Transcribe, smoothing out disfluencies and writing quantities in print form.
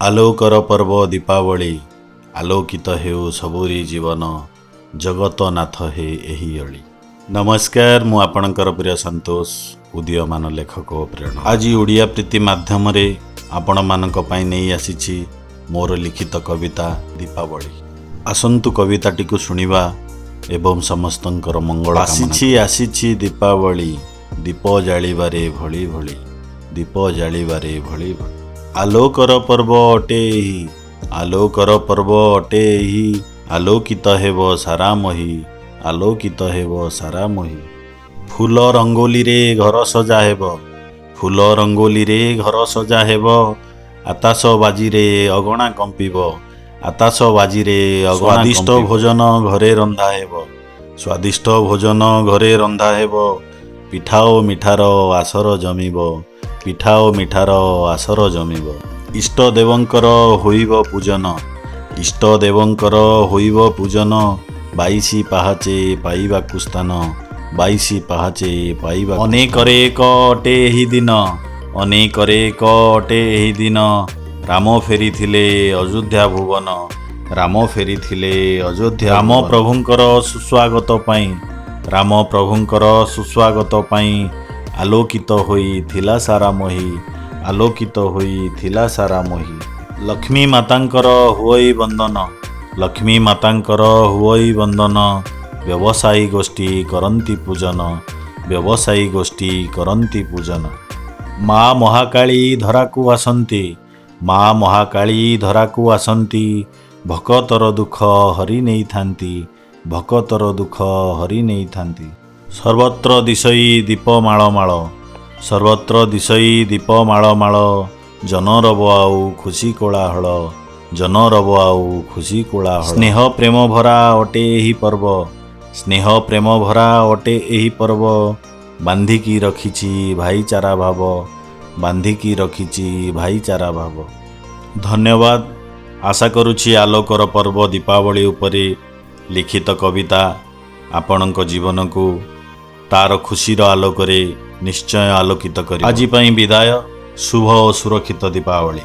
ଆଲୋକର ପର୍ବ ଦୀପାବଳି, ଆଲୋକିତ ହେଉ ସବୁରି ଜୀବନ, ଜଗତନାଥ ହେ ଏହି ଅଳି। ନମସ୍କାର, ମୁଁ ଆପଣଙ୍କର ପ୍ରିୟ ସନ୍ତୋଷ, ଉଦୀୟମାନ ଲେଖକ ଓ ପ୍ରେରଣା। ଆଜି ଓଡ଼ିଆ ପ୍ରୀତି ମାଧ୍ୟମରେ ଆପଣମାନଙ୍କ ପାଇଁ ନେଇ ଆସିଛି ମୋର ଲିଖିତ କବିତା ଦୀପାବଳି। ଆସନ୍ତୁ କବିତାଟିକୁ ଶୁଣିବା ଏବଂ ସମସ୍ତଙ୍କର ମଙ୍ଗଳ କାମନା କରିବା। ଆସିଛି ଦୀପାବଳି, ଦୀପ ଜାଳିବାରେ ଭଳି ଭଳି, ଦୀପ ଜାଳିବାରେ ଭଳି ଭଳି। ଆଲୋକର ପର୍ବ ଅଟେ ଏହି, ଆଲୋକର ପର୍ବ ଅଟେ ଏହି, ଆଲୋକିତ ହେବ ସାରା ମହି, ଆଲୋକିତ ହେବ ସାରା ମହି। ଫୁଲ ରଙ୍ଗୋଲିରେ ଘର ସଜା ହେବ, ଫୁଲ ରଙ୍ଗୋଲିରେ ଘର ସଜା ହେବ, ଆତାଶବାଜିରେ ଅଗଣା କମ୍ପିବ, ଆତାଶବାଜିରେ ଅଗଣା କମ୍ପିବ। ସ୍ୱାଦିଷ୍ଟ ଭୋଜନ ଘରେ ରନ୍ଧା ହେବ, ସ୍ୱାଦିଷ୍ଟ ଭୋଜନ ଘରେ ରନ୍ଧା ହେବ, ପିଠା ଓ ମିଠାର ଆସର ଜମିବ, ପିଠା ଓ ମିଠାର ଆସର ଜମିବ। ଇଷ୍ଟ ଦେବଙ୍କର ହୋଇବ ପୂଜନ, ଇଷ୍ଟ ଦେବଙ୍କର ହୋଇବ ପୂଜନ, 22 ପାହାଚେ ପାଇବାକୁ ସ୍ଥାନ, 22 ପାହାଚେ ପାଇବାକୁ। ଅନେକରେ ଏକ ଅଟେ ଏହି ଦିନ, ଅନେକରେ ଏକ ଅଟେ ଏହି ଦିନ, ରାମ ଫେରିଥିଲେ ଅଯୋଧ୍ୟା ଭୁବନ, ରାମ ଫେରିଥିଲେ ଅଯୋଧ୍ୟା। ରାମ ପ୍ରଭୁଙ୍କର ସୁସ୍ୱାଗତ ପାଇଁ, ରାମ ପ୍ରଭୁଙ୍କର ସୁସ୍ୱାଗତ ପାଇଁ, ଆଲୋକିତ ହୋଇଥିଲା ସାରା ମହି, ଆଲୋକିତ ହୋଇଥିଲା ସାରା ମହି। ଲକ୍ଷ୍ମୀ ମାତାଙ୍କର ହୁଅଇ ବନ୍ଦନ, ଲକ୍ଷ୍ମୀ ମାତାଙ୍କର ହୁଅଇ ବନ୍ଦନ, ବ୍ୟବସାୟୀ ଗୋଷ୍ଠୀ କରନ୍ତି ପୂଜନ, ବ୍ୟବସାୟୀ ଗୋଷ୍ଠୀ କରନ୍ତି ପୂଜନ। ମା ମହାକାଳୀ ଧରାକୁ ଆସନ୍ତି, ମା ମହାକାଳୀ ଧରାକୁ ଆସନ୍ତି, ଭକତର ଦୁଃଖ ହରି ନେଇଥାନ୍ତି, ଭକତର ଦୁଃଖ ହରି ନେଇଥାନ୍ତି। ସର୍ବତ୍ର ଦିଶଇ ଦୀପ ମାଳ ମାଳ, ସର୍ବତ୍ର ଦିଶଇ ଦୀପ ମାଳ ମାଳ, ଜନରବ ଆଉ ଖୁସି କୋଳାହଳ, ଜନରବ ଆଉ ଖୁସି କୋଳାହଳ। ସ୍ନେହ ପ୍ରେମ ଭରା ଅଟେ ଏହି ପର୍ବ, ସ୍ନେହ ପ୍ରେମ ଭରା ଅଟେ ଏହି ପର୍ବ, ବାନ୍ଧିକି ରଖିଛି ଭାଇଚାରା ଭାବ, ବାନ୍ଧିକି ରଖିଛି ଭାଇଚାରା ଭାବ। ଧନ୍ୟବାଦ। ଆଶା କରୁଛି ଆଲୋକର ପର୍ବ ଦୀପାବଳି ଉପରେ ଲିଖିତ କବିତା ଆପଣଙ୍କ ଜୀବନକୁ ତାର ଖୁସିର ଆଲୋକରେ ନିଶ୍ଚୟ ଆଲୋକିତ କରିବ। ଆଜି ପାଇଁ ବିଦାୟ। ଶୁଭ ଓ ସୁରକ୍ଷିତ ଦୀପାବଳି।